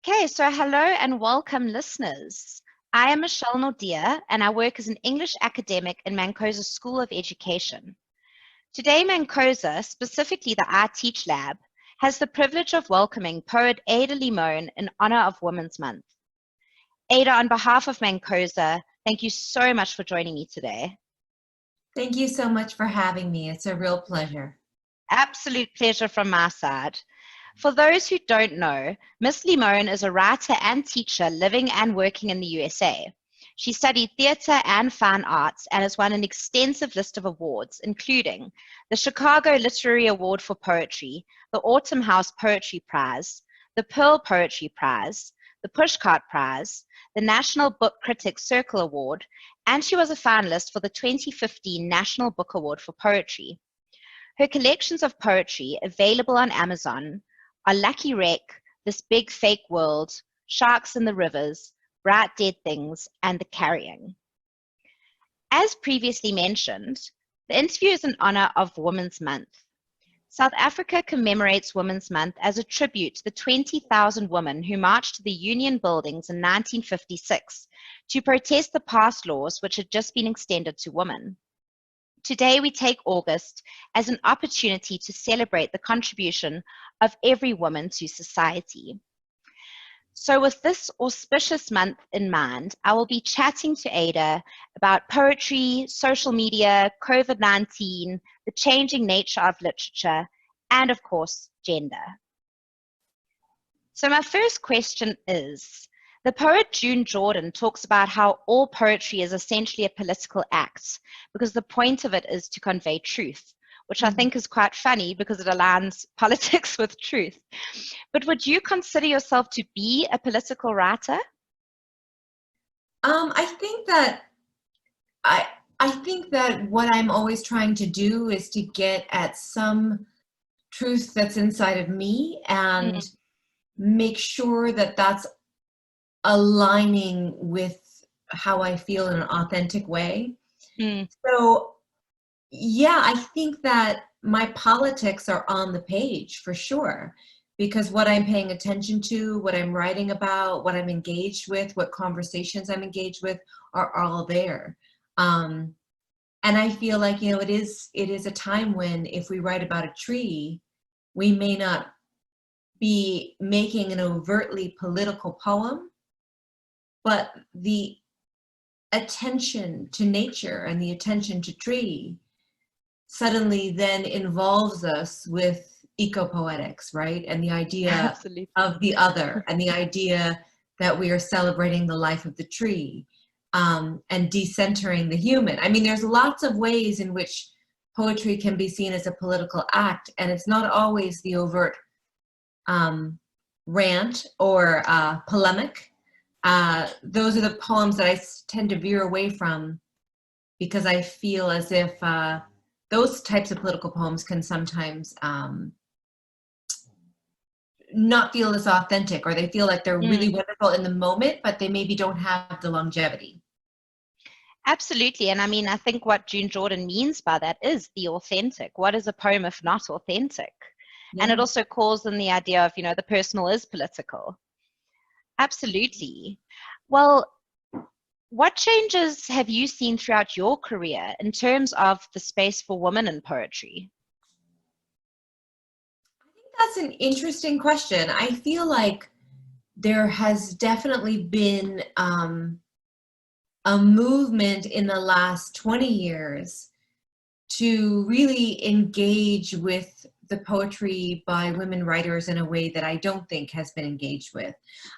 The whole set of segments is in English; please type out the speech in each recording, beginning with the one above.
Okay, so hello and welcome, listeners. I am Michelle Naude, and I work as an English academic in MANCOSA School of Education. Today, MANCOSA, specifically the iTeach Lab, has the privilege of welcoming poet Ada Limón in honor of Women's Month. Ada, on behalf of MANCOSA, thank you so much for joining me today. Thank you so much for having me. It's a real pleasure. Absolute pleasure from my side. For those who don't know, Miss Limón is a writer and teacher living and working in the USA. She studied theatre and fine arts and has won an extensive list of awards, including the Chicago Literary Award for Poetry, the Autumn House Poetry Prize, the Pearl Poetry Prize, the Pushcart Prize, the National Book Critics Circle Award, and she was a finalist for the 2015 National Book Award for Poetry. Her collections of poetry, available on Amazon, are Lucky Wreck, This Big Fake World, Sharks in the Rivers, Bright Dead Things, and The Carrying. As previously mentioned, the interview is in honor of Women's Month. South Africa commemorates Women's Month as a tribute to the 20,000 women who marched to the Union buildings in 1956 to protest the past laws which had just been extended to women. Today, we take August as an opportunity to celebrate the contribution of every woman to society. So with this auspicious month in mind, I will be chatting to Ada about poetry, social media, COVID-19, the changing nature of literature, and of course, gender. So my first question is, the poet June Jordan talks about how all poetry is essentially a political act because the point of it is to convey truth, which I think is quite funny because it aligns politics with truth. But would you consider yourself to be a political writer? I think that what I'm always trying to do is to get at some truth that's inside of me and make sure that that's aligning with how I feel in an authentic way. So yeah, I think that my politics are on the page for sure, because what I'm paying attention to, what I'm writing about, what I'm engaged with, what conversations I'm engaged with are all there. And I feel like, you know, it is a time when if we write about a tree, we may not be making an overtly political poem, but the attention to nature and the attention to tree suddenly then involves us with eco-poetics, right? And the idea Absolutely. of the other and the idea that we are celebrating the life of the tree and decentering the human. I mean, there's lots of ways in which poetry can be seen as a political act, and it's not always the overt rant or polemic. Those are the poems that I tend to veer away from because I feel as if those types of political poems can sometimes not feel as authentic, or they feel like they're really wonderful in the moment, but they maybe don't have the longevity. Absolutely. And I mean, I think what June Jordan means by that is the authentic. What is a poem if not authentic? Yeah. And it also calls in the idea of, you know, the personal is political. Absolutely. Well, what changes have you seen throughout your career in terms of the space for women in poetry? I think that's an interesting question. I feel like there has definitely been a movement in the last 20 years to really engage with the poetry by women writers in a way that I don't think has been engaged with.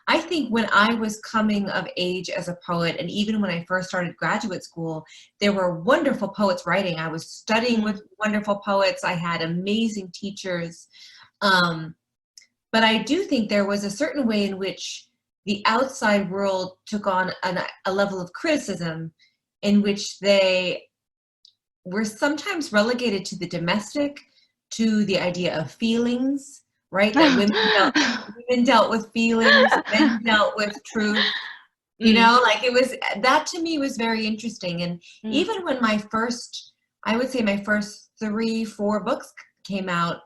I think when I was coming of age as a poet, and even when I first started graduate school, there were wonderful poets writing. I was studying with wonderful poets. I had amazing teachers. But I do think there was a certain way in which the outside world took on a level of criticism in which they were sometimes relegated to the domestic, to the idea of feelings, right? That women dealt with feelings, men dealt with truth. You know, like it was, that to me was very interesting. And even when my first 3-4 books came out,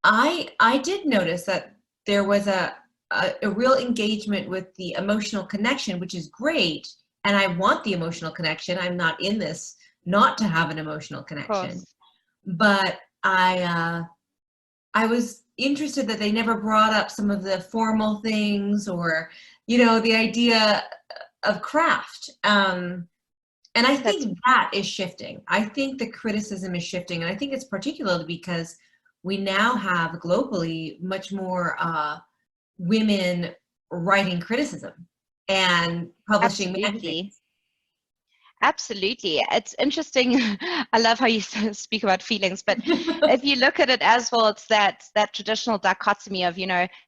I did notice that there was a a real engagement with the emotional connection, which is great. And I want the emotional connection. I'm not in this not to have an emotional Of connection. course. But I was interested that they never brought up some of the formal things, or, the idea of craft. And I think that is shifting. I think the criticism is shifting. And I think it's particularly because we now have globally much more women writing criticism and publishing magazines. Absolutely. It's interesting. I love how you speak about feelings, but if you look at it as well, it's that traditional dichotomy of,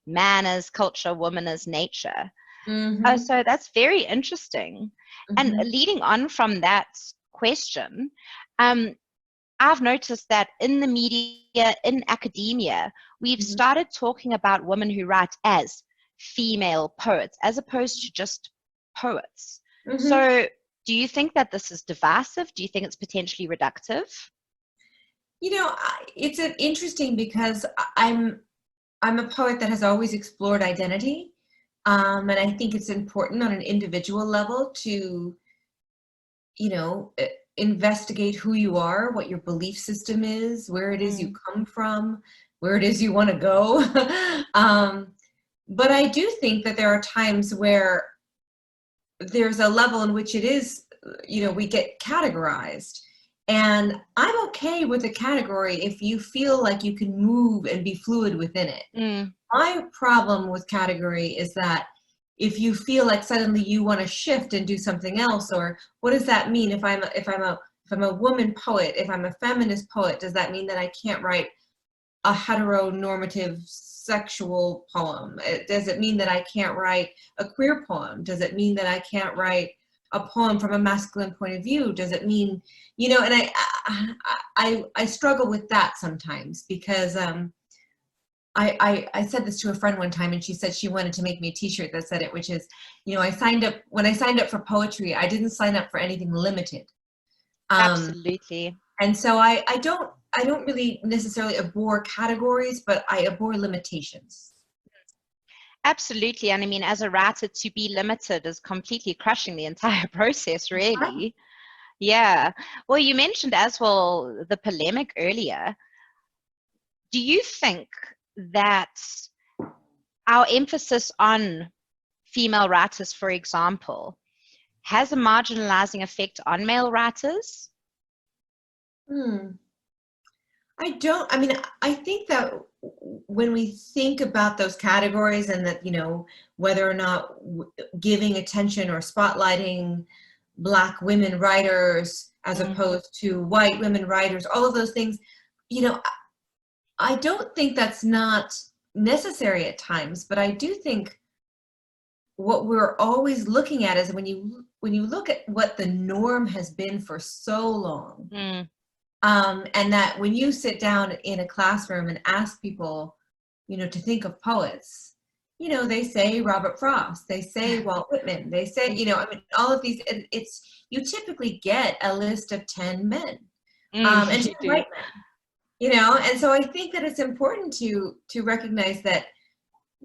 man is culture, woman is nature. Mm-hmm. So that's very interesting. Mm-hmm. And leading on from that question, I've noticed that in the media, in academia, we've Mm-hmm. started talking about women who write as female poets, as opposed to just poets. Mm-hmm. So do you think that this is divisive? Do you think it's potentially reductive? It's interesting because I'm a poet that has always explored identity. And I think it's important on an individual level to, investigate who you are, what your belief system is, where it is you come from, where it is you want to go. But I do think that there are times where there's a level in which it is, we get categorized. And I'm okay with a category if you feel like you can move and be fluid within it. My problem with category is that if you feel like suddenly you want to shift and do something else, or what does that mean if I'm a woman poet, if I'm a feminist poet, does that mean that I can't write a heteronormative sexual poem? Does it mean that I can't write a queer poem? Does it mean that I can't write a poem from a masculine point of view? Does it mean, and I struggle with that sometimes, because I said this to a friend one time, and she said she wanted to make me a t-shirt that said it, which is, when I signed up for poetry, I didn't sign up for anything limited. Absolutely. And so I don't really necessarily abhor categories, but I abhor limitations. Absolutely. And I mean, as a writer, to be limited is completely crushing the entire process, really. Yeah. Well, you mentioned as well the polemic earlier. Do you think that our emphasis on female writers, for example, has a marginalizing effect on male writers? I think that when we think about those categories, and that, whether or not giving attention or spotlighting Black women writers as opposed to white women writers, all of those things, I don't think that's not necessary at times, but I do think what we're always looking at is when you look at what the norm has been for so long, and that when you sit down in a classroom and ask people, to think of poets, they say Robert Frost, they say Walt Whitman, they say, all of these, you typically get a list of 10 men, and 10 white men, and so I think that it's important to recognize that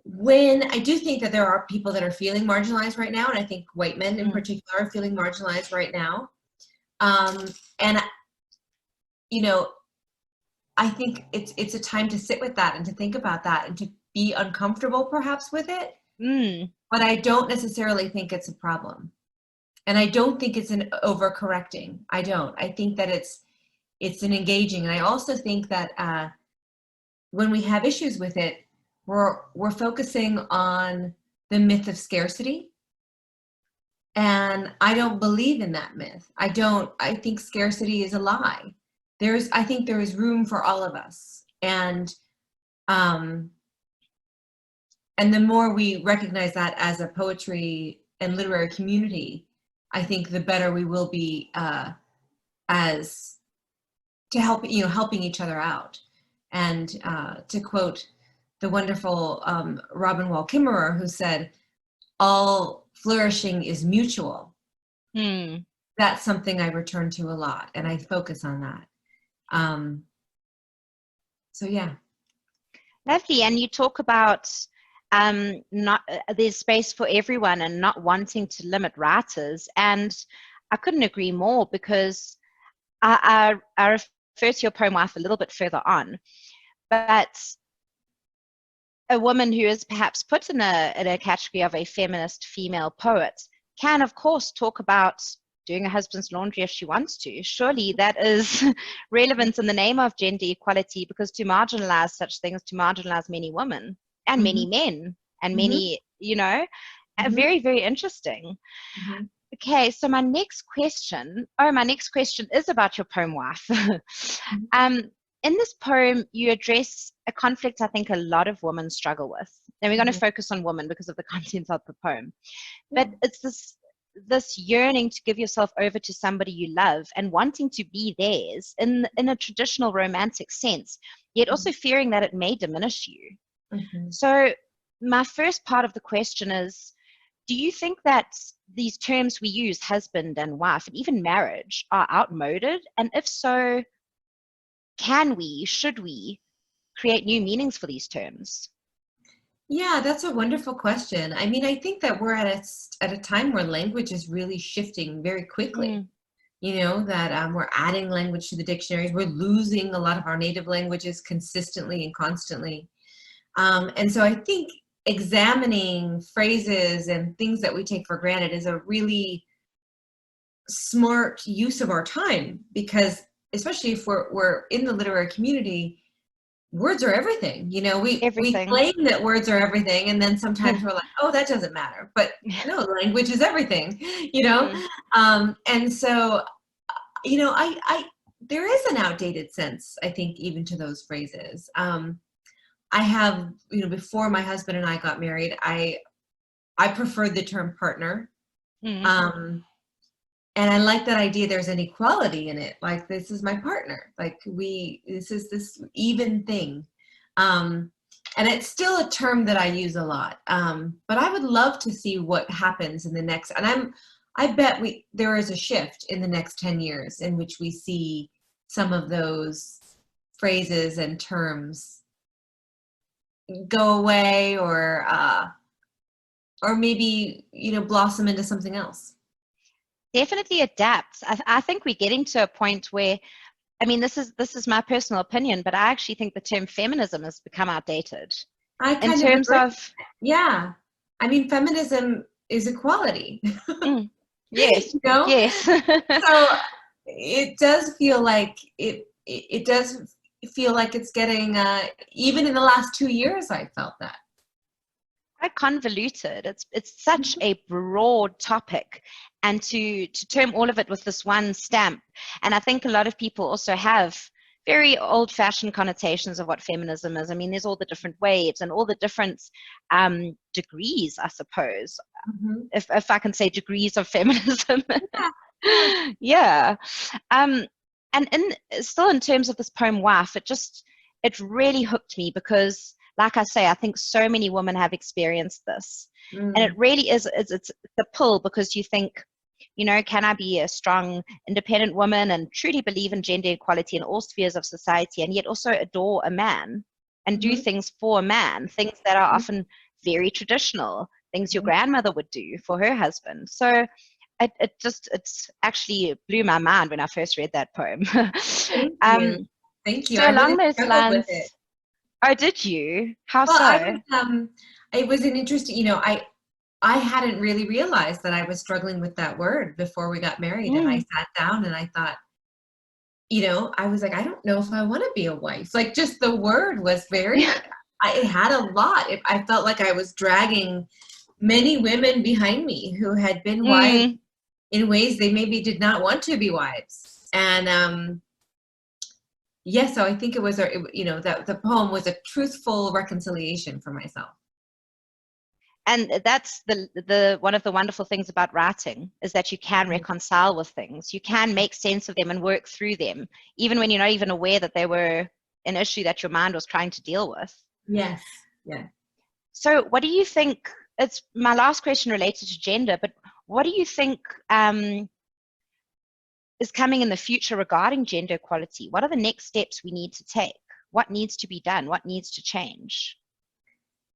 when I do think that there are people that are feeling marginalized right now, and I think white men in particular are feeling marginalized right now, and I think it's a time to sit with that and to think about that and to be uncomfortable perhaps with it. But I don't necessarily think it's a problem. And I don't think it's an overcorrecting. I don't. I think that it's an engaging. And I also think that when we have issues with it, we're focusing on the myth of scarcity. And I don't believe in that myth. I think scarcity is a lie. I think there is room for all of us. And the more we recognize that as a poetry and literary community, I think the better we will be as to helping each other out. And to quote the wonderful Robin Wall Kimmerer, who said, "All flourishing is mutual." That's something I return to a lot, and I focus on that. So yeah. Lovely. And you talk about not there's space for everyone, and not wanting to limit writers. And I couldn't agree more, because I refer to your poem Wife a little bit further on, but a woman who is perhaps put in a category of a feminist female poet can, of course, talk about doing her husband's laundry if she wants to. Surely that is relevant in the name of gender equality, because to marginalize such things, to marginalize many women and many men and many, very, very interesting. Okay, so my next question is about your poem Wife. In this poem, you address a conflict I think a lot of women struggle with. And we're going to focus on women because of the content of the poem. But it's this yearning to give yourself over to somebody you love and wanting to be theirs in a traditional romantic sense, yet also fearing that it may diminish you. So my first part of the question is, do you think that these terms we use, husband and wife, and even marriage, are outmoded? And if so, should we create new meanings for these terms? Yeah, that's a wonderful question. I mean, I think that we're at a time where language is really shifting very quickly. That we're adding language to the dictionaries. We're losing a lot of our native languages consistently and constantly. And so I think examining phrases and things that we take for granted is a really smart use of our time, because especially if we're in the literary community, words are everything. We claim that words are everything, and then sometimes we're like, oh, that doesn't matter. But no, language is everything, and so, there is an outdated sense, I think, even to those phrases. I have, before my husband and I got married, I preferred the term partner. And I like that idea. There's an equality in it. Like, this is my partner. Like, this is this even thing. And it's still a term that I use a lot. But I would love to see what happens in the next, and I bet there is a shift in the next 10 years in which we see some of those phrases and terms go away, or maybe, blossom into something else. Definitely adapt. I think we're getting to a point where, this is my personal opinion, but I actually think the term feminism has become outdated. In terms of, yeah, feminism is equality. Yes. Yes. So it does feel like it does feel like it's getting, even in the last 2 years, I felt that. Quite convoluted. It's such a broad topic, and to term all of it with this one stamp. And I think a lot of people also have very old-fashioned connotations of what feminism is. There's all the different waves and all the different degrees, I suppose, if I can say degrees of feminism. Yeah. And still in terms of this poem Wife, it really hooked me, because like I say, I think so many women have experienced this. And it really is, it's the pull, because you think, can I be a strong, independent woman and truly believe in gender equality in all spheres of society, and yet also adore a man and do things for a man, things that are often very traditional, things your grandmother would do for her husband. So it actually blew my mind when I first read that poem. Thank you. So along those lines. Oh, did you? How so? It was an interesting, I hadn't really realized that I was struggling with that word before we got married. And I sat down and I thought, I was like, I don't know if I want to be a wife. Like, just the word was very, it had a lot. I felt like I was dragging many women behind me who had been wives in ways they maybe did not want to be wives. And, so I think it was, that the poem was a truthful reconciliation for myself. And that's the one of the wonderful things about writing, is that you can reconcile with things. You can make sense of them and work through them, even when you're not even aware that they were an issue that your mind was trying to deal with. Yes. Yeah. So what do you think, it's my last question related to gender, but what do you think is coming in the future regarding gender equality? What are the next steps we need to take? What needs to be done? What needs to change?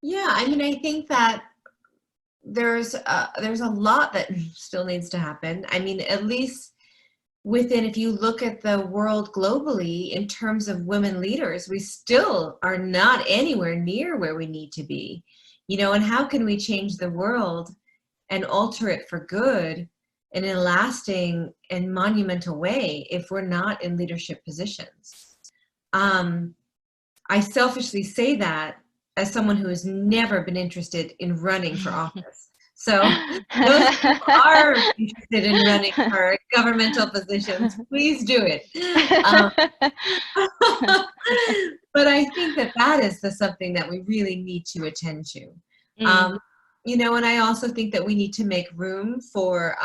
Yeah, I mean, I think that there's a lot that still needs to happen. I mean, at least within, if you look at the world globally in terms of women leaders, we still are not anywhere near where we need to be. You know, and how can we change the world and alter it for good in a lasting and monumental way if we're not in leadership positions? I selfishly say that as someone who has never been interested in running for office. So those who are interested in running for governmental positions, please do it. But I think that that is something that we really need to attend to. You know, and I also think that we need to make room for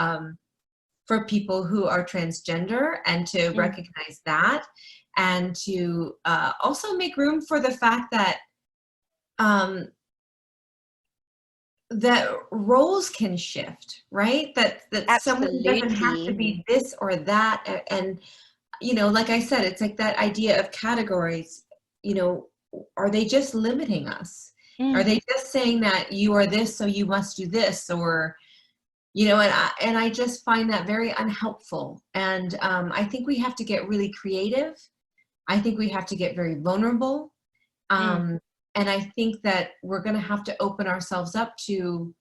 people who are transgender, and to recognize that, and to also make room for the fact that that roles can shift, right? That someone doesn't have to be this or that. And, you know, like I said, it's like that idea of categories. You know, are they just limiting us? Are they just saying that you are this, so you must do this? Or, you know, and I just find that very unhelpful. And I think we have to get really creative. I think we have to get very vulnerable. And I think that we're going to have to open ourselves up to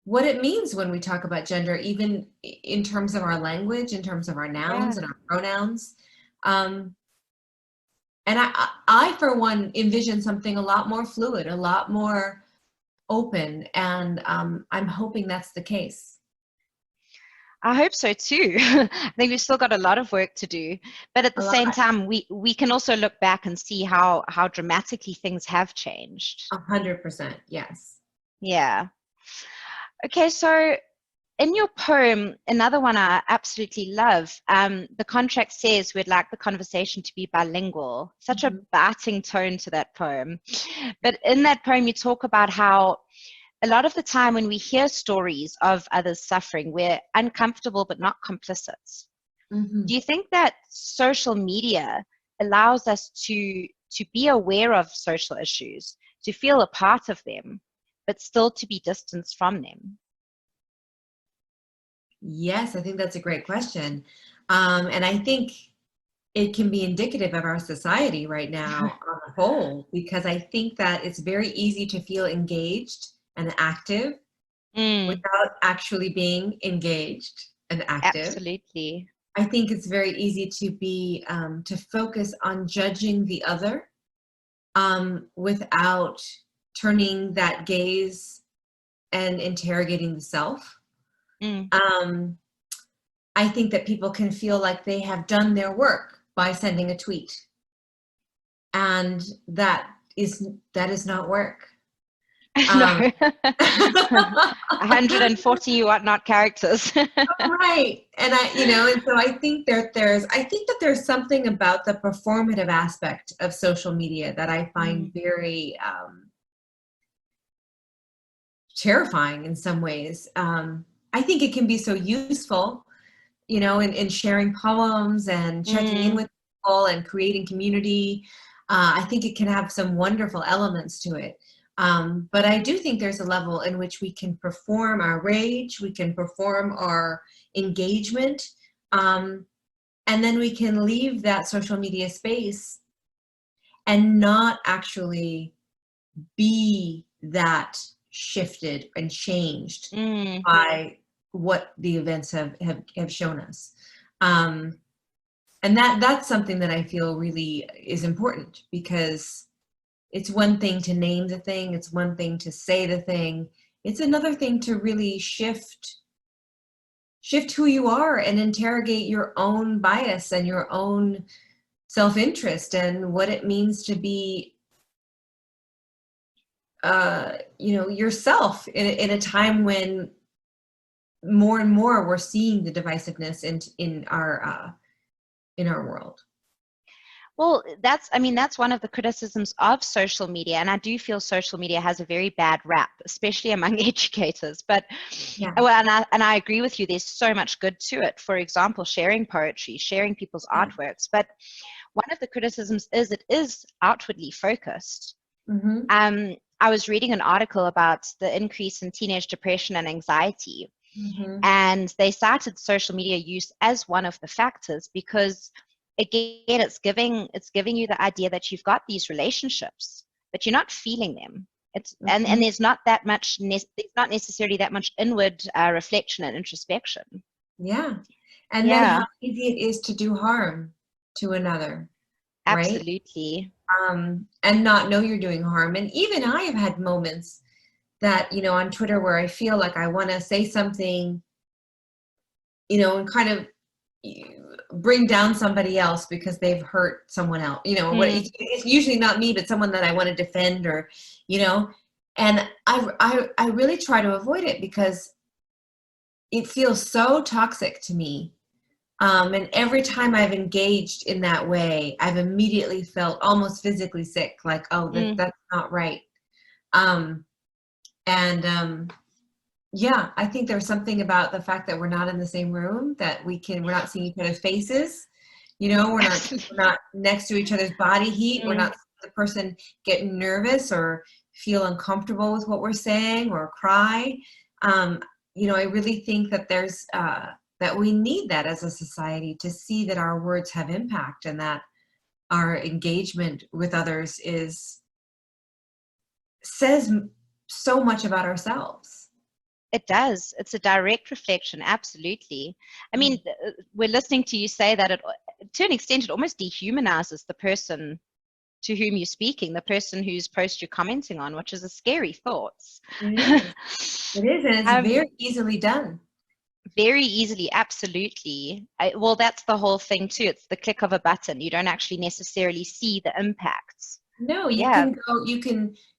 what it means when we talk about gender, even in terms of our language, in terms of our nouns and our pronouns. And I, for one, envision something a lot more fluid, a lot more open. And I'm hoping that's the case. I hope so too. I think we've still got a lot of work to do, but at the same time, we can also look back and see how dramatically things have changed. 100%, yes. Yeah. Okay, so in your poem, another one I absolutely love, the contract says we'd like the conversation to be bilingual. Such a biting tone to that poem. But in that poem, you talk about how a lot of the time when we hear stories of others suffering, we're uncomfortable but not complicit. Do you think that social media allows us to be aware of social issues, to feel a part of them, but still to be distanced from them? Yes, I think that's a great question. And I think it can be indicative of our society right now on the whole, because I think that it's very easy to feel engaged and active without actually being engaged and active. Absolutely. I think it's very easy to be to focus on judging the other without turning that gaze and interrogating the self. I think that people can feel like they have done their work by sending a tweet, and that is not work. No. 140 whatnot characters. Right. And and so I think that there's something about the performative aspect of social media that I find very terrifying in some ways. I think it can be so useful, in sharing poems and checking in with people and creating community. I think it can have some wonderful elements to it. But I do think there's a level in which we can perform our rage, we can perform our engagement, and then we can leave that social media space and not actually be that shifted and changed by what the events have shown us. And that's something that I feel really is important, because it's one thing to name the thing, it's one thing to say the thing, it's another thing to really shift who you are and interrogate your own bias and your own self-interest and what it means to be yourself in a time when more and more we're seeing the divisiveness in our world. Well, that's one of the criticisms of social media, and I do feel social media has a very bad rap, especially among educators. But and I agree with you. There's so much good to it. For example, sharing poetry, sharing people's artworks. But one of the criticisms is it is outwardly focused. I was reading an article about the increase in teenage depression and anxiety, Mm-hmm. and they cited social media use as one of the factors because, again, it's giving you the idea that you've got these relationships, but you're not feeling them. And there's not that much there's not necessarily that much inward reflection and introspection. Yeah. And then Yeah, how easy it is to do harm to another, right? absolutely. And not know you're doing harm. And even I have had moments that, you know, on Twitter where I feel like I want to say something, you know, and kind of bring down somebody else because they've hurt someone else, you know, it's usually not me, but someone that I want to defend, or, you know, and I really try to avoid it because it feels so toxic to me. And every time I've engaged in that way, I've immediately felt almost physically sick, like, oh, that's not right. Yeah, I think there's something about the fact that we're not in the same room, that we're not seeing each other's faces, you know, we're not next to each other's body heat. We're not the person getting nervous or feel uncomfortable with what we're saying or cry. You know, I really think that there's that we need that as a society to see that our words have impact and that our engagement with others says so much about ourselves. It does. It's a direct reflection. Absolutely. I mean, we're listening to you say that to an extent, it almost dehumanizes the person to whom you're speaking, the person whose post you're commenting on, which is a scary thought. It is. It is, and it's very easily done. Very easily, absolutely. Well, that's the whole thing too. It's the click of a button. You don't actually necessarily see the impacts. No, you can go.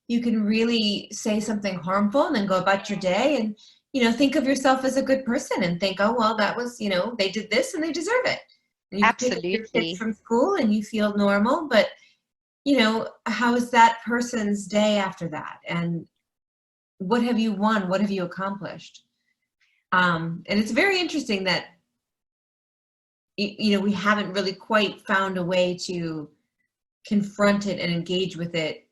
You can really say something harmful and then go about your day, and, you know, think of yourself as a good person and think, oh well, that was, you know, they did this and they deserve it. And you pick up your kids from school and you feel normal, but, you know, how is that person's day after that? And what have you won? What have you accomplished? And it's very interesting that, you know, we haven't really quite found a way to confront it and engage with it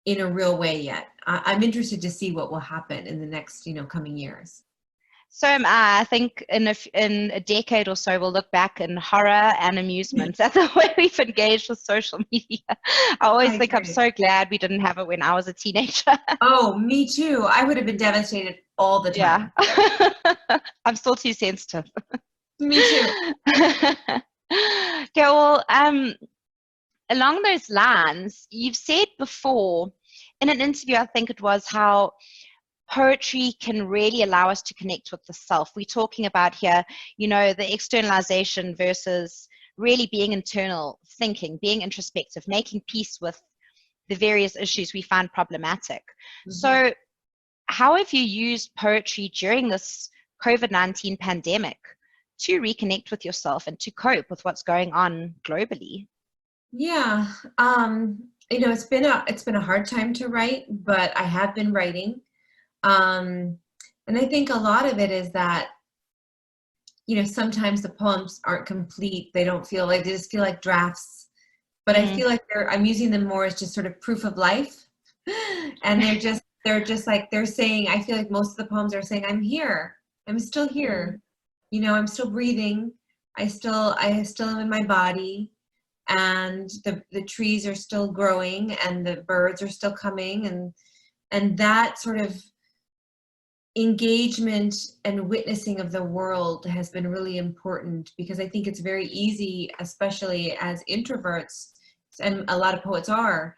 in a real way yet. I'm interested to see what will happen in the next, you know, coming years. So am I. I think in a decade or so, we'll look back in horror and amusement at the way we've engaged with social media. I always think I'm so glad we didn't have it when I was a teenager. Oh, me too. I would have been devastated all the time. Yeah. I'm still too sensitive. Me too. Okay, well, along those lines, you've said before in an interview, I think it was, how poetry can really allow us to connect with the self. We're talking about here, you know, the externalization versus really being internal, thinking, being introspective, making peace with the various issues we find problematic. So how have you used poetry during this COVID-19 pandemic to reconnect with yourself and to cope with what's going on globally? Yeah, you know, it's been a hard time to write, but I have been writing. And I think a lot of it is that, you know, sometimes the poems aren't complete. They don't feel like, they just feel like drafts, but I feel like I'm using them more as just sort of proof of life. And they're just like, they're saying, I feel like most of the poems are saying, I'm here, I'm still here. You know, I'm still breathing. I still am in my body, and the trees are still growing and the birds are still coming, and that sort of engagement and witnessing of the world has been really important, because I think it's very easy, especially as introverts, and a lot of poets are,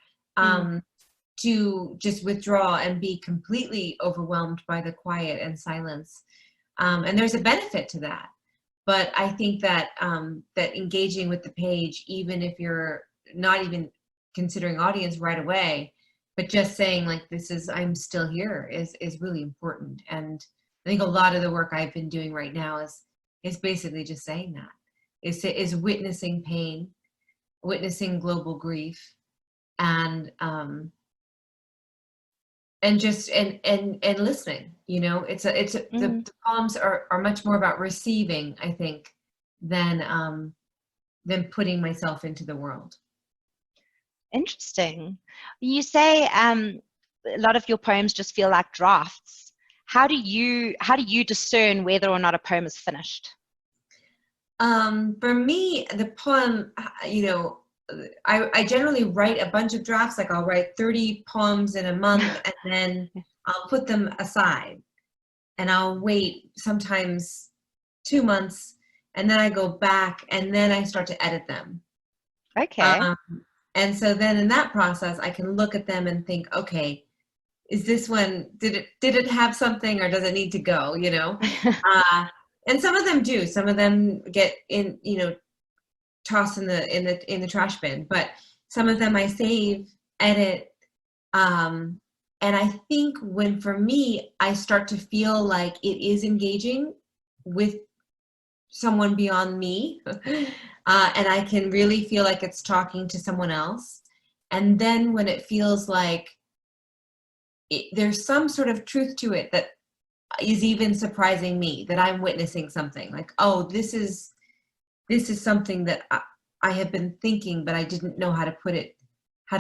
to just withdraw and be completely overwhelmed by the quiet and silence. And there's a benefit to that. But I think that that engaging with the page, even if you're not even considering audience right away, but just saying like, I'm still here, is really important. And I think a lot of the work I've been doing right now is basically just saying that, is witnessing pain, witnessing global grief, and just and listening. You know, the poems are much more about receiving, I think, than putting myself into the world. Interesting. You say a lot of your poems just feel like drafts. How do you discern whether or not a poem is finished? For me, the poem, I generally write a bunch of drafts. Like I'll write 30 poems in a month, and then I'll put them aside, and I'll wait sometimes 2 months, and then I go back, and then I start to edit them. Okay. And so then in that process, I can look at them and think, okay, is this one, did it have something, or does it need to go, and some of them do. Some of them get in, tossed in the trash bin, but some of them I save, edit, and I think for me, I start to feel like it is engaging with someone beyond me, and I can really feel like it's talking to someone else. And then when it feels like there's some sort of truth to it that is even surprising me, that I'm witnessing something like, oh, this is something that I have been thinking, but I didn't know how to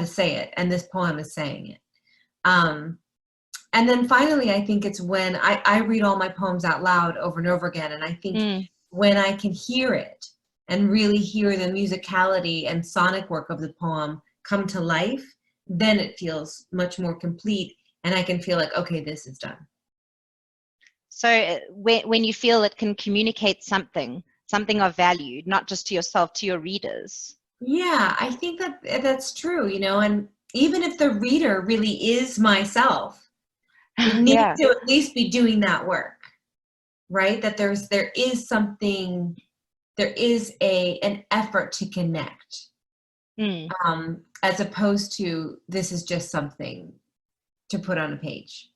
say it, and this poem is saying it. And then finally, I think it's when I read all my poems out loud over and over again, and I think when I can hear it and really hear the musicality and sonic work of the poem come to life, then it feels much more complete, and I can feel like, okay, this is done. So when you feel it can communicate something of value, not just to yourself, to your readers. Yeah, I think that's true, and even if the reader really is myself, it needs to at least be doing that work, right? That there is something, there is an effort to connect, as opposed to this is just something to put on a page.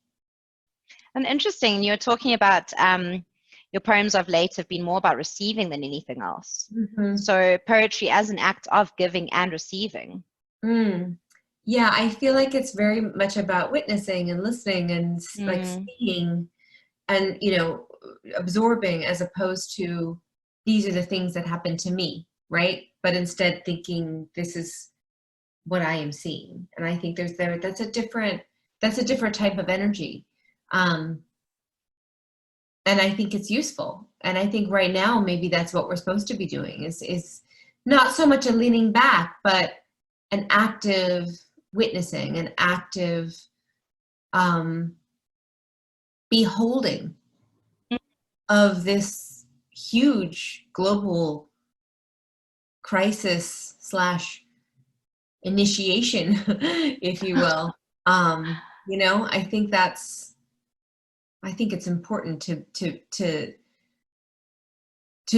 And interesting, you're talking about your poems of late have been more about receiving than anything else. So poetry as an act of giving and receiving. Yeah, I feel like it's very much about witnessing and listening and like seeing and, absorbing, as opposed to these are the things that happen to me, right? But instead thinking this is what I am seeing. And I think that's a different type of energy. And I think it's useful. And I think right now, maybe that's what we're supposed to be doing is not so much a leaning back, but an active witnessing, an active beholding of this huge global crisis / initiation, if you will. I think it's important to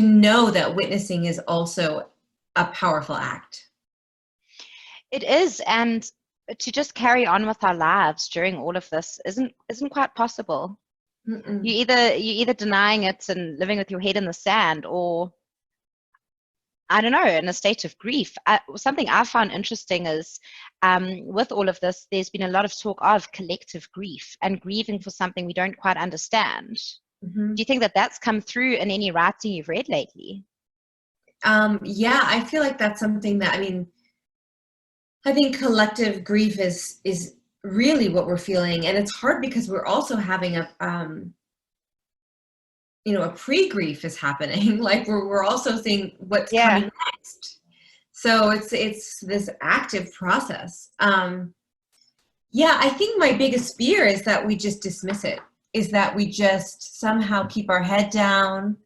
know that witnessing is also a powerful act. It is, and to just carry on with our lives during all of this isn't quite possible. You're either denying it and living with your head in the sand, or I don't know, in a state of grief. Something I found interesting is with all of this, there's been a lot of talk of collective grief and grieving for something we don't quite understand. Do you think that that's come through in any writing you've read lately? Yeah, I feel like that's something that, I think collective grief is really what we're feeling. And it's hard because we're also having a pre-grief is happening. Like we're also seeing what's coming next. So it's this active process. Yeah, I think my biggest fear is that we just dismiss it, is that we just somehow keep our head down,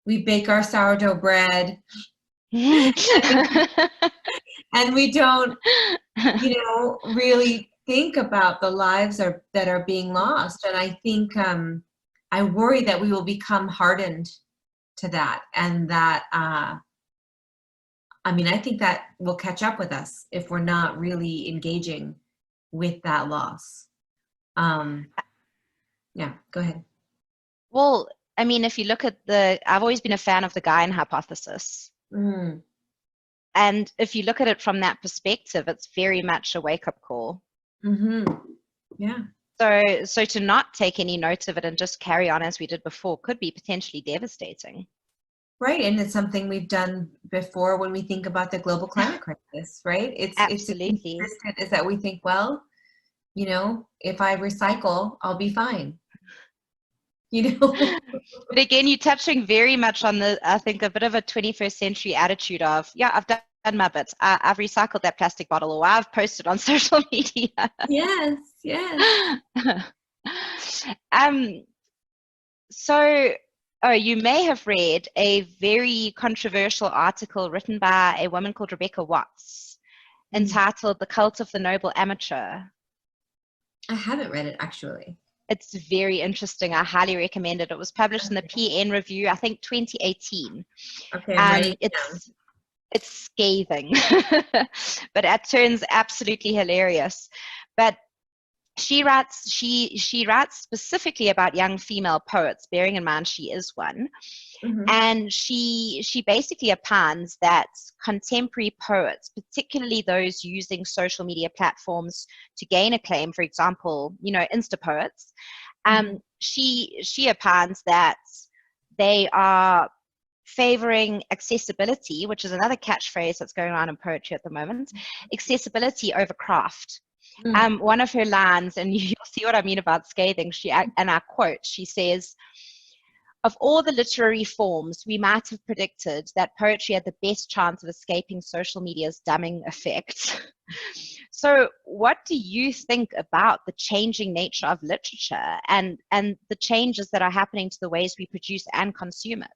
we bake our sourdough bread, and we don't, really think about the lives that are being lost. And I think I worry that we will become hardened to that, and that I think that will catch up with us if we're not really engaging with that loss. Yeah, go ahead. Well, if you look at I've always been a fan of the Gaian hypothesis. And if you look at it from that perspective, it's very much a wake-up call. Yeah. So to not take any note of it and just carry on as we did before could be potentially devastating. Right, and it's something we've done before when we think about the global climate crisis, right? It's Absolutely. consistent is that we think, well, you know, if I recycle, I'll be fine. You know? But again, you're touching very much on I think, a bit of a 21st century attitude of, yeah, I've done my bits. I've recycled that plastic bottle, or I've posted on social media. Yes, yes. So, oh, you may have read a very controversial article written by a woman called Rebecca Watts, entitled "The Cult of the Noble Amateur." I haven't read it, actually. It's very interesting. I highly recommend it. It was published in the PN Review, I think 2018. Okay, I'm writing it down. It's scathing, but it turns absolutely hilarious. But she writes specifically about young female poets, bearing in mind she is one. And she basically opines that contemporary poets, particularly those using social media platforms to gain acclaim, for example, you know, Insta poets, she opines that they are favoring accessibility, which is another catchphrase that's going around in poetry at the moment, accessibility over craft. One of her lines, and you'll see what I mean about scathing, and I quote, she says, "Of all the literary forms, we might have predicted that poetry had the best chance of escaping social media's dumbing effect." So what do you think about the changing nature of literature and the changes that are happening to the ways we produce and consume it?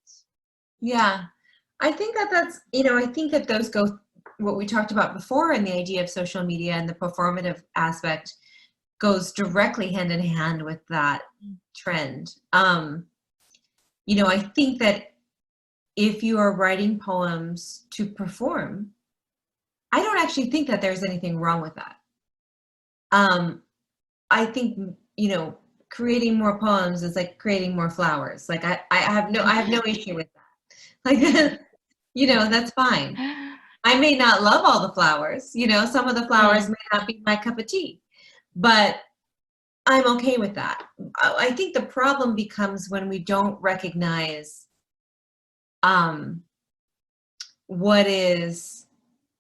Yeah, I think that's, you know, I think that those go, what we talked about before, and the idea of social media and the performative aspect goes directly hand in hand with that trend. You know, I think that if you are writing poems to perform, I don't actually think that there's anything wrong with that. I think, you know, creating more poems is like creating more flowers. Like I have no issue with that. Like, you know, that's fine. I may not love all the flowers, you know, some of the flowers may not be my cup of tea, but I'm okay with that. I think the problem becomes when we don't recognize what is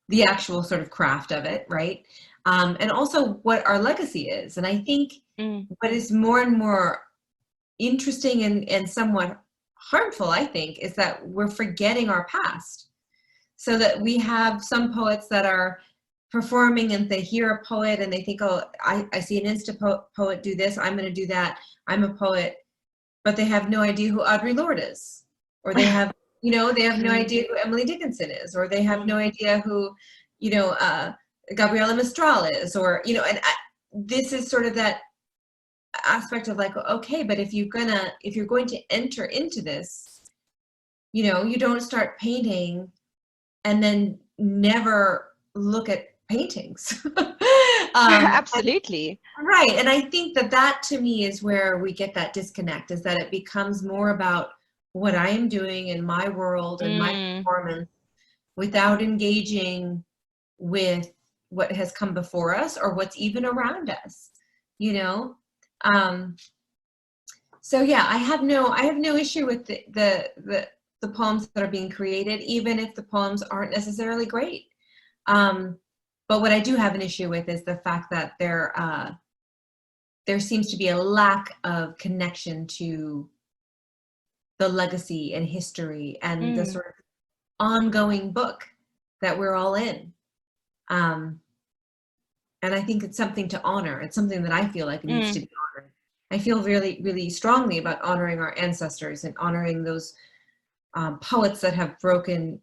the actual sort of craft of it, right? And also what our legacy is. And I think what is more and more interesting and somewhat harmful, I think, is that we're forgetting our past. So that we have some poets that are performing and they hear a poet and they think, oh, I see an Insta poet do this, I'm going to do that, I'm a poet. But they have no idea who Audre Lorde is. Or they have, you know, they have no idea who Emily Dickinson is. Or they have no idea who, you know, Gabriela Mistral is. Or, you know, and this is sort of that aspect of like, okay, but if you're going to enter into this, you know, you don't start painting and then never look at paintings. Absolutely. Right. And I think that to me is where we get that disconnect, is that it becomes more about what I am doing in my world and my performance without engaging with what has come before us or what's even around us, you know? So yeah, I have no issue with the poems that are being created, even if the poems aren't necessarily great. But what I do have an issue with is the fact that there seems to be a lack of connection to the legacy and history and the sort of ongoing book that we're all in. And I think it's something to honor. It's something that I feel like it needs to be honored. I feel really, really strongly about honoring our ancestors and honoring those poets that have broken,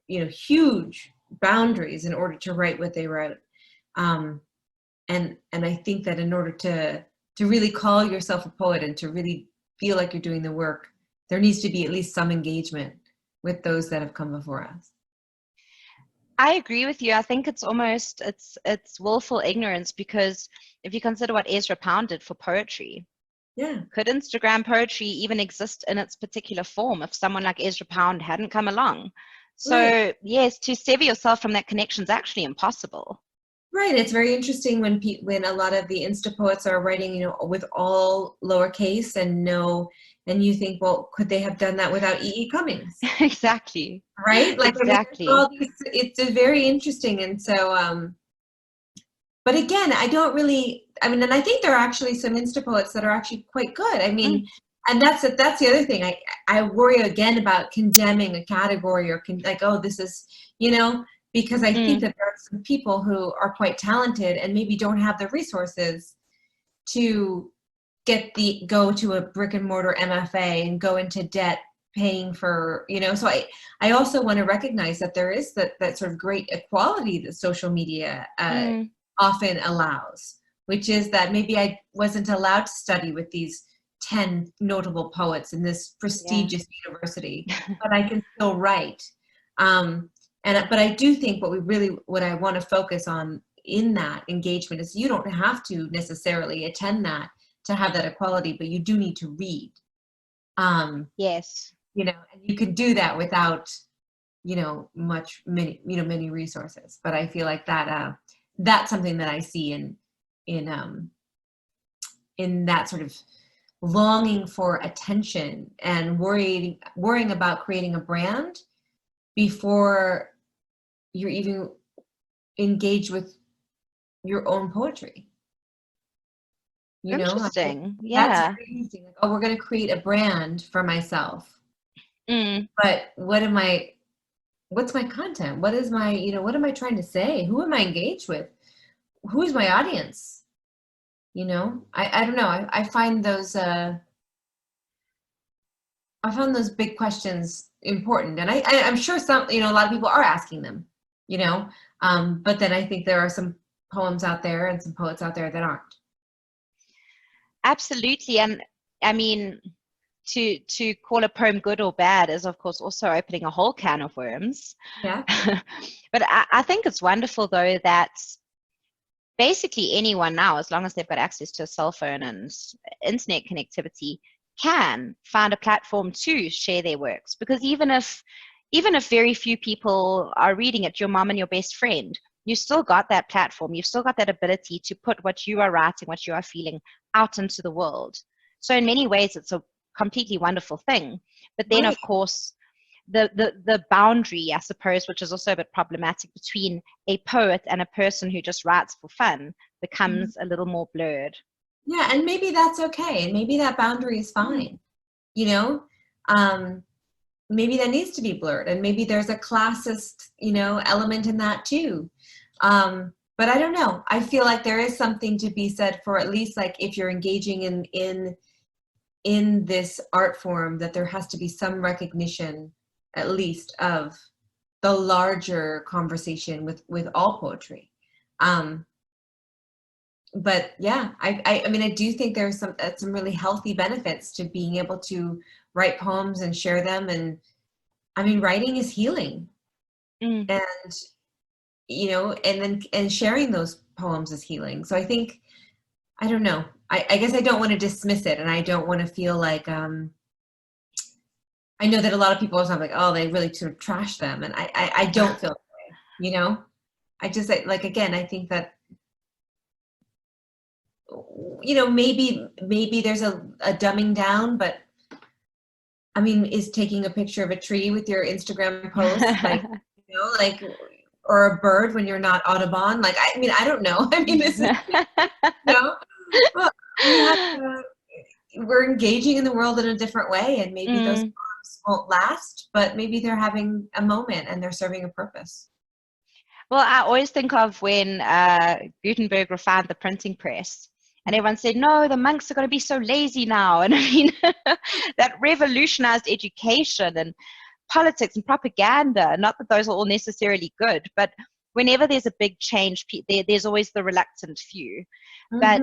you know, huge boundaries in order to write what they wrote. And I think that in order to really call yourself a poet and to really feel like you're doing the work, there needs to be at least some engagement with those that have come before us. I agree with you. I think it's almost, it's willful ignorance, because if you consider what Ezra Pound did for poetry, could Instagram poetry even exist in its particular form if someone like Ezra Pound hadn't come along? So yes, to sever yourself from that connection is actually impossible. Right. It's very interesting when a lot of the Insta poets are writing, you know, with all lowercase and no And you think, well, could they have done that without E.E. Cummings? Exactly. Right? Like, Exactly. I mean, it's very interesting. And so, but again, I don't really, I mean, and I think there are actually some Insta poets that are actually quite good. I mean, and that's the other thing. I worry again about condemning a category or like, oh, this is, you know, because I think that there are some people who are quite talented and maybe don't have the resources to go to a brick and mortar MFA and go into debt paying for, you know, so I also want to recognize that there is that sort of great equality that social media often allows, which is that maybe I wasn't allowed to study with these 10 notable poets in this prestigious university, but I can still write. But I do think what I want to focus on in that engagement is you don't have to necessarily attend that to have that equality, but you do need to read. Yes. You know, and you can do that without, you know, many resources. But I feel like that that's something that I see in that sort of longing for attention and worrying about creating a brand before you're even engaged with your own poetry. You know, Interesting. that's Yeah. very interesting. Like, oh, we're going to create a brand for myself. But what's my content? What is my, you know, what am I trying to say? Who am I engaged with? Who is my audience? You know, I don't know. I find those big questions important, and I'm sure some, you know, a lot of people are asking them, you know, but then I think there are some poems out there and some poets out there that aren't. Absolutely. And I mean, to call a poem good or bad is, of course, also opening a whole can of worms. Yeah. But I think it's wonderful, though, that basically anyone now, as long as they've got access to a cell phone and internet connectivity, can find a platform to share their works. Because even if very few people are reading it, your mom and your best friend, you still got that platform. You've still got that ability to put what you are writing, what you are feeling out into the world. So in many ways, it's a completely wonderful thing. But then, of course, the boundary, I suppose, which is also a bit problematic between a poet and a person who just writes for fun, becomes a little more blurred. Yeah, and maybe that's okay, and maybe that boundary is fine. You know, maybe that needs to be blurred, and maybe there's a classist, you know, element in that too. But I don't know. I feel like there is something to be said for, at least, like, if you're engaging in this art form, that there has to be some recognition, at least, of the larger conversation with all poetry. But yeah, I mean, I do think there's some really healthy benefits to being able to write poems and share them. And I mean, writing is healing, and, you know, and sharing those poems is healing. So I think, I don't know, I guess I don't want to dismiss it, and I don't want to feel like, I know that a lot of people are like, oh, they really sort of trash them, and I don't feel that way, you know. I just, like, again, I think that, you know, maybe there's a dumbing down, but I mean, is taking a picture of a tree with your Instagram post, like, you know, like, or a bird when you're not Audubon, like, I mean, I don't know. I mean, this is, you know, well, we're engaging in the world in a different way, and maybe those poems won't last, but maybe they're having a moment and they're serving a purpose. Well, I always think of when Gutenberg refined the printing press, and everyone said, no, the monks are going to be so lazy now. And I mean, that revolutionized education and politics and propaganda. Not that those are all necessarily good, but whenever there's a big change, there's always the reluctant few. But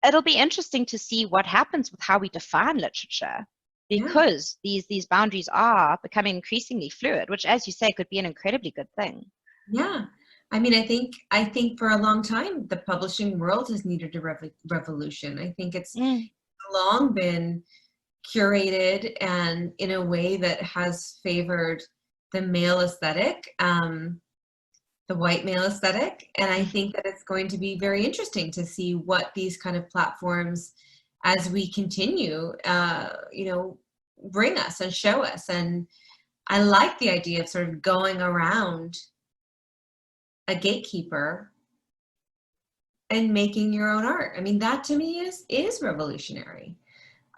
it'll be interesting to see what happens with how we define literature, because these boundaries are becoming increasingly fluid, which, as you say, could be an incredibly good thing. Yeah. I mean, I think for a long time, the publishing world has needed a revolution. I think it's long been curated and in a way that has favored the male aesthetic, the white male aesthetic. And I think that it's going to be very interesting to see what these kind of platforms as we continue, you know, bring us and show us. And I like the idea of sort of going around a gatekeeper and making your own art. I mean, that to me is revolutionary.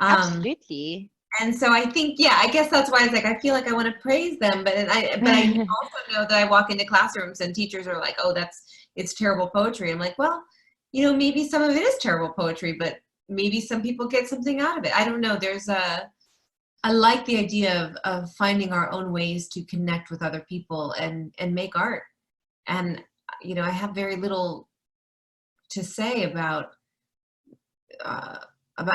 Absolutely. And so I think, yeah, I guess that's why it's like I feel like I want to praise them, but I also know that I walk into classrooms and teachers are like, "Oh, it's terrible poetry." I'm like, well, you know, maybe some of it is terrible poetry, but maybe some people get something out of it. I don't know. I like the idea of finding our own ways to connect with other people and make art. And you know, I have very little to say about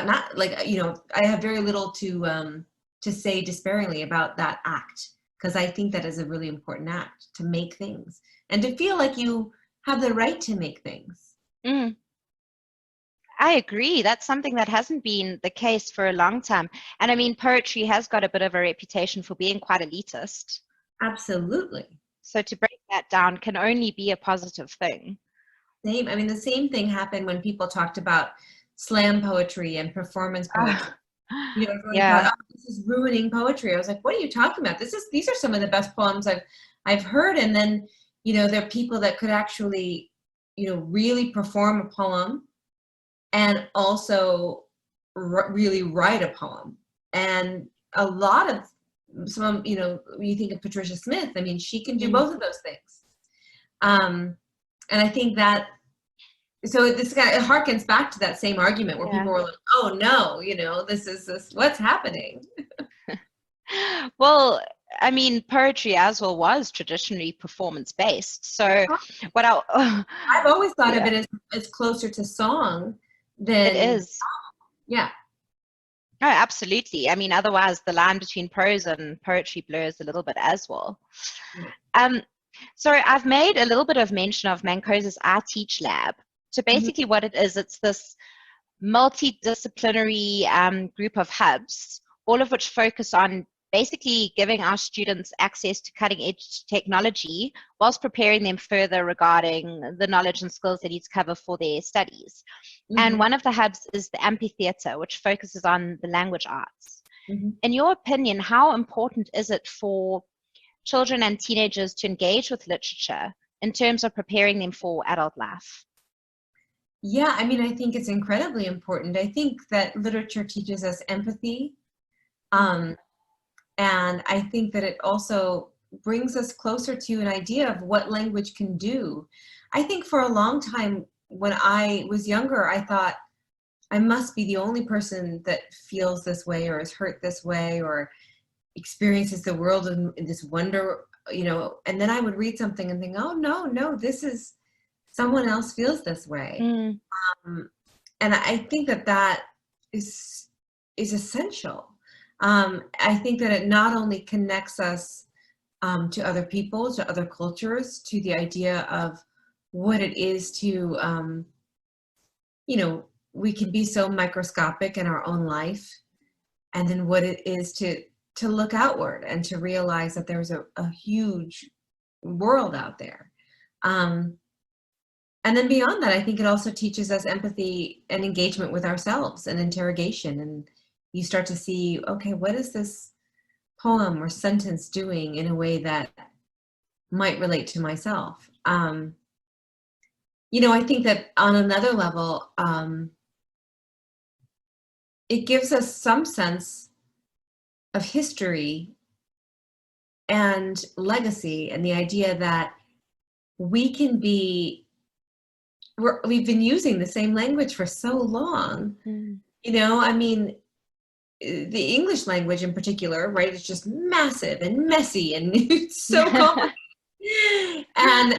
not, like, you know, I have very little to say disparagingly about that act, because I think that is a really important act, to make things and to feel like you have the right to make things. Mm. I agree. That's something that hasn't been the case for a long time. And I mean, poetry has got a bit of a reputation for being quite elitist. Absolutely. So to break that down can only be a positive thing. Same. I mean, the same thing happened when people talked about slam poetry and performance poetry. You know, everyone thought, Yeah. "Oh, this is ruining poetry." I was like, "What are you talking about? These are some of the best poems I've heard." And then, you know, there are people that could actually, you know, really perform a poem and also really write a poem. And a lot of some, you know, when you think of Patricia Smith, I mean, she can do both of those things. And I think that, so this kind of, it harkens back to that same argument where people were like, "Oh no, you know, this what's happening." Well, I mean, poetry as well was traditionally performance-based. So what I've always thought of yeah, it as closer to song it than, is. yeah. No, absolutely. I mean, otherwise the line between prose and poetry blurs a little bit as well. Yeah. So I've made a little bit of mention of MANCOSA's iTeach lab. So basically what it is, it's this multidisciplinary group of hubs, all of which focus on basically giving our students access to cutting edge technology whilst preparing them further regarding the knowledge and skills they need to cover for their studies. And one of the hubs is the amphitheatre, which focuses on the language arts. In your opinion, how important is it for children and teenagers to engage with literature in terms of preparing them for adult life? Yeah, I mean, I think it's incredibly important. I think that literature teaches us empathy. And I think that it also brings us closer to an idea of what language can do. I think for a long time when I was younger, I thought I must be the only person that feels this way or is hurt this way or experiences the world in this wonder, you know, and then I would read something and think, "Oh no, this is, someone else feels this way." And I think that is essential. I think that it not only connects us to other people, to other cultures, to the idea of what it is to, you know, we can be so microscopic in our own life, and then what it is to look outward and to realize that there's a huge world out there. And then beyond that, I think it also teaches us empathy and engagement with ourselves and interrogation. And you start to see, okay, what is this poem or sentence doing in a way that might relate to myself? You know, I think that on another level, it gives us some sense of history and legacy, and the idea that we can be, we've been using the same language for so long. You know, I mean, the English language in particular, right, is just massive and messy and it's so complicated. and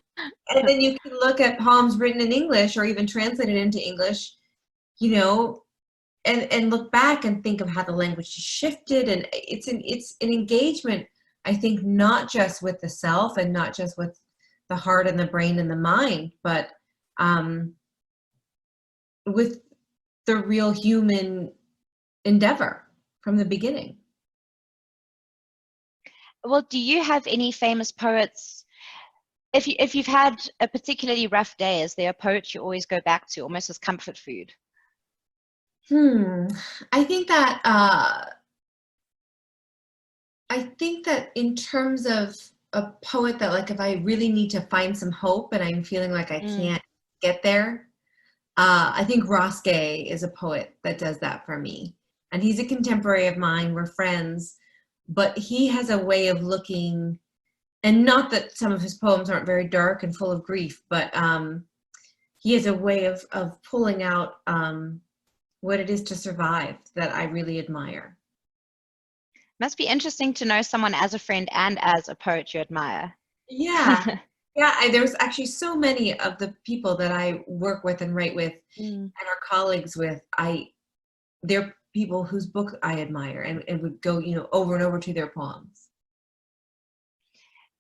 then you can look at poems written in English or even translated into English, you know, and look back and think of how the language has shifted. And it's an engagement, I think, not just with the self and not just with the heart and the brain and the mind, but with the real human endeavor from the beginning. Well, do you have any famous poets? If you've had a particularly rough day, is there a poet you always go back to, almost as comfort food? I think that in terms of a poet that, like, if I really need to find some hope and I'm feeling like I can't get there, I think Ross Gay is a poet that does that for me. And he's a contemporary of mine. We're friends, but he has a way of looking, and not that some of his poems aren't very dark and full of grief, but he has a way of pulling out what it is to survive that I really admire. Must be interesting to know someone as a friend and as a poet you admire. Yeah. Yeah, there's actually so many of the people that I work with and write with and are colleagues with. They're people whose book I admire and would go, over and over to their poems.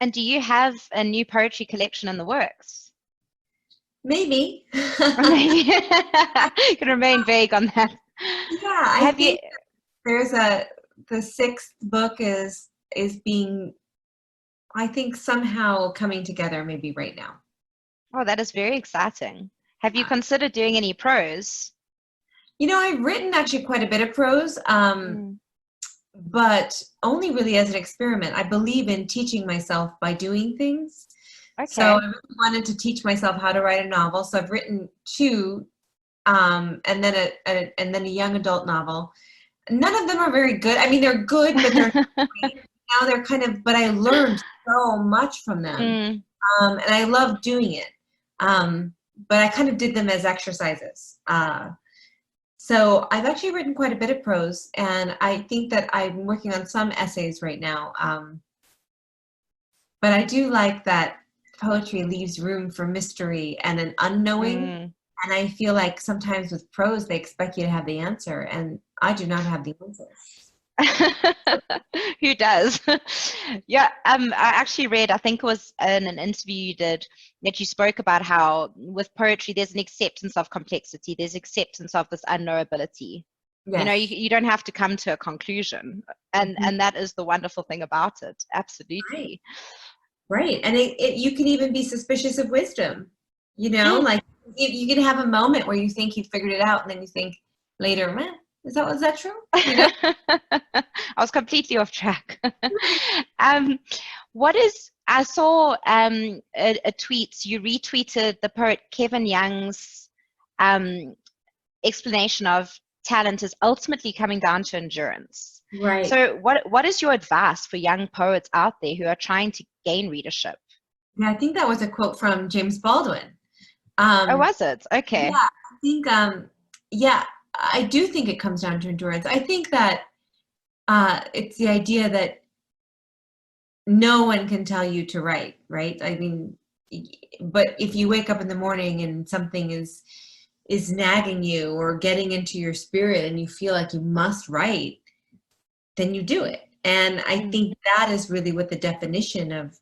And do you have a new poetry collection in the works? Maybe. Maybe. You can remain vague on that. Yeah, I think there's the sixth book is being, I think, somehow coming together maybe right now. Oh, that is very exciting. Have you considered doing any prose? I've written actually quite a bit of prose, but only really as an experiment. I believe in teaching myself by doing things. Okay. So I really wanted to teach myself how to write a novel. So I've written 2, and then a young adult novel. None of them are very good. I mean, they're good, but they're not great. Now they're kind of, but I learned so much from them. And I love doing it. But I kind of did them as exercises. So I've actually written quite a bit of prose, and I think that I'm working on some essays right now. But I do like that poetry leaves room for mystery and an unknowing. And I feel like sometimes with prose, they expect you to have the answer, and I do not have the answer. Who does? Yeah, I actually read, I think it was in an interview you did, that you spoke about how with poetry there's an acceptance of complexity, there's acceptance of this unknowability. Yes. You don't have to come to a conclusion, and that is the wonderful thing about it. Absolutely. Right. And you can even be suspicious of wisdom, like you can have a moment where you think you figured it out, and then you think later, man, was that true? I was completely off track. I saw a tweet, you retweeted the poet Kevin Young's explanation of talent is ultimately coming down to endurance. Right. So what is your advice for young poets out there who are trying to gain readership? Yeah, I think that was a quote from James Baldwin. Oh, was it? Okay. Yeah, I think, I do think it comes down to endurance. I think that it's the idea that no one can tell you to write, right? I mean, but if you wake up in the morning and something is nagging you or getting into your spirit and you feel like you must write, then you do it. And I think that is really what the definition of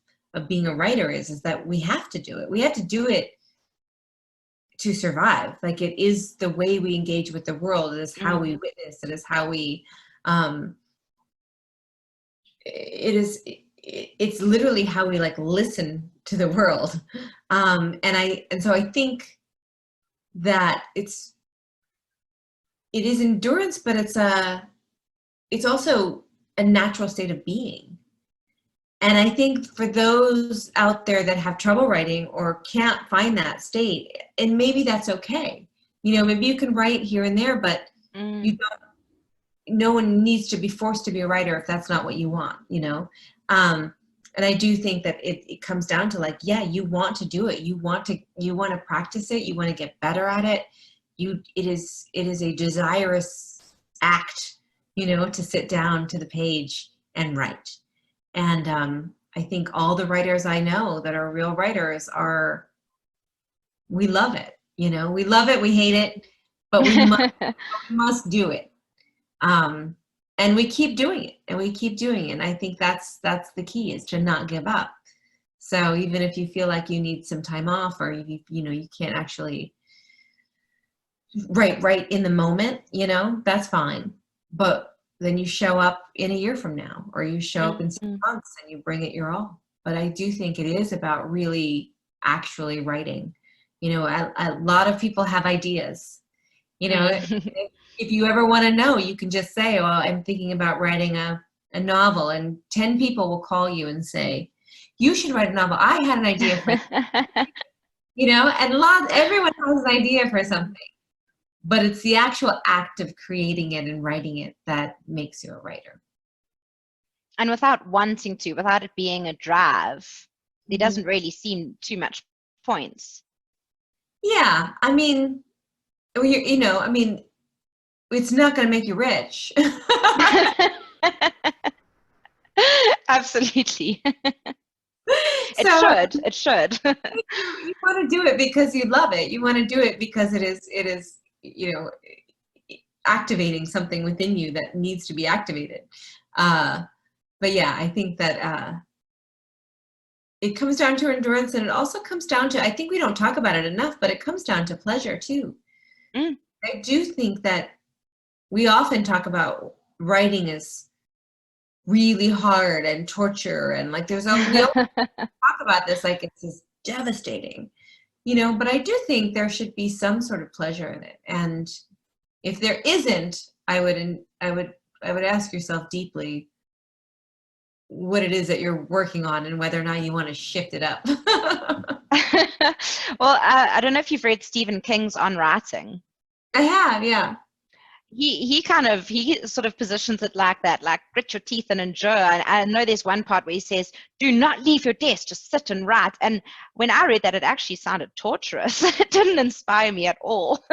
being a writer is that we have to do it. We have to do it to survive. Like, it is the way we engage with the world. It is how we witness. It is how we, it's literally how we listen to the world. And so I think that it is endurance, but it's also a natural state of being. And I think for those out there that have trouble writing or can't find that state, and maybe that's okay. Maybe you can write here and there, but no one needs to be forced to be a writer if that's not what you want, and I do think that it comes down to you want to do it. You want to practice it. You want to get better at it. It is a desirous act, to sit down to the page and write. And I think all the writers I know that are real writers we love it. We love it, we hate it, but we must do it. And we keep doing it, and we keep doing it. And I think that's the key, is to not give up. So even if you feel like you need some time off, or you can't actually write in the moment, that's fine. But then you show up in a year from now, or you show up in 6 months and you bring it your all. But I do think it is about really actually writing. A lot of people have ideas, You know, if you ever want to know, you can just say, well, I'm thinking about writing a novel, and 10 people will call you and say, you should write a novel. I had an idea for it. You know, and everyone has an idea for something, but it's the actual act of creating it and writing it that makes you a writer. And without wanting to, without it being a drive, there doesn't really seem too much points. Yeah, I mean, you know, I mean, it's not going to make you rich. Absolutely. So, it should. You want to do it because you love it. You want to do it because it is, you know, activating something within you that needs to be activated. But yeah, I think that it comes down to endurance, and it also comes down to, I think we don't talk about it enough, but it comes down to pleasure too. I do think that we often talk about writing as really hard and torture, and like we talk about this like it's just devastating, you know, but I do think there should be some sort of pleasure in it. And if there isn't, I would ask yourself deeply what it is that you're working on and whether or not you want to shift it up. Well, I don't know if you've read Stephen King's On Writing. I have, yeah. He sort of positions it like that, like grit your teeth and endure. And I know there's one part where he says, do not leave your desk, just sit and write. And when I read that, it actually sounded torturous. It didn't inspire me at all.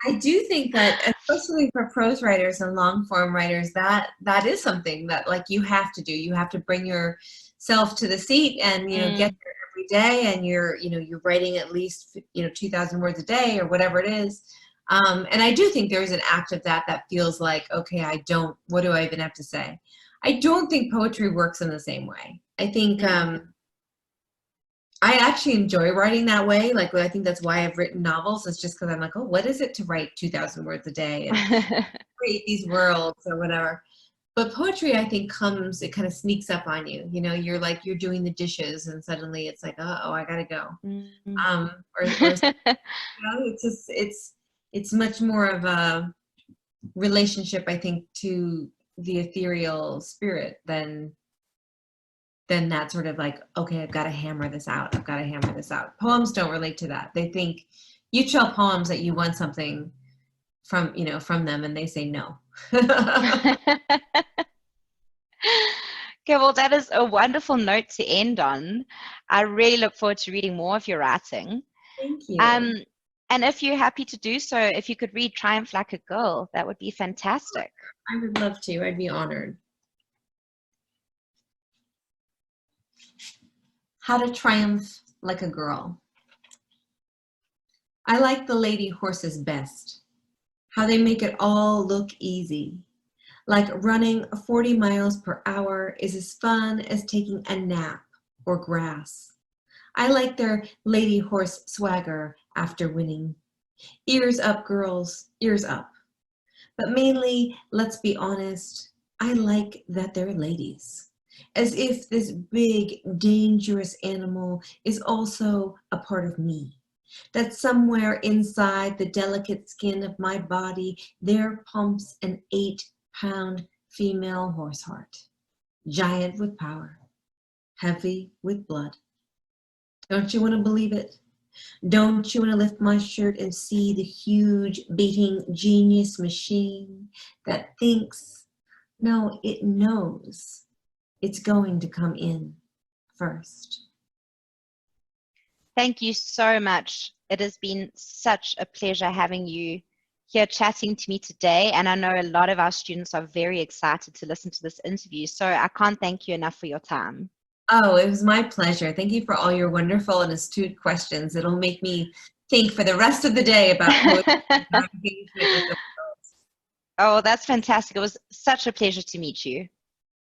I do think that, especially for prose writers and long form writers, that is something that like you have to do. You have to bring yourself to the seat and, you know, get there every day, and you're writing at least, 2,000 words a day or whatever it is. And I do think there's an act of that feels like, okay, what do I even have to say? I don't think poetry works in the same way. I think, I actually enjoy writing that way. Like, I think that's why I've written novels. It's just because I'm like, oh, what is it to write 2,000 words a day and create these worlds or whatever. But poetry, I think, it kind of sneaks up on you. You know, you're doing the dishes, and suddenly it's like, oh, I gotta go. It's much more of a relationship, I think, to the ethereal spirit than that sort of like, okay, I've got to hammer this out. Poems don't relate to that. They think you tell poems that you want something from them, and they say no. Okay, well, that is a wonderful note to end on. I really look forward to reading more of your writing. Thank you. And if you're happy to do so, if you could read Triumph Like a Girl, that would be fantastic. I would love to. I'd be honored. How to triumph like a girl. I like the lady horses best. How they make it all look easy. Like running 40 miles per hour is as fun as taking a nap or grass. I like their lady horse swagger after winning. Ears up, girls, ears up. But mainly, let's be honest, I like that they're ladies. As if this big, dangerous animal is also a part of me. That somewhere inside the delicate skin of my body, there pumps an 8-pound female horse heart. Giant with power, heavy with blood. Don't you want to believe it? Don't you want to lift my shirt and see the huge beating genius machine that thinks, no, it knows it's going to come in first. Thank you so much. It has been such a pleasure having you here chatting to me today. And I know a lot of our students are very excited to listen to this interview. So I can't thank you enough for your time. Oh, it was my pleasure. Thank you for all your wonderful and astute questions. It'll make me think for the rest of the day about poetry and engagement with the world. Oh, that's fantastic. It was such a pleasure to meet you.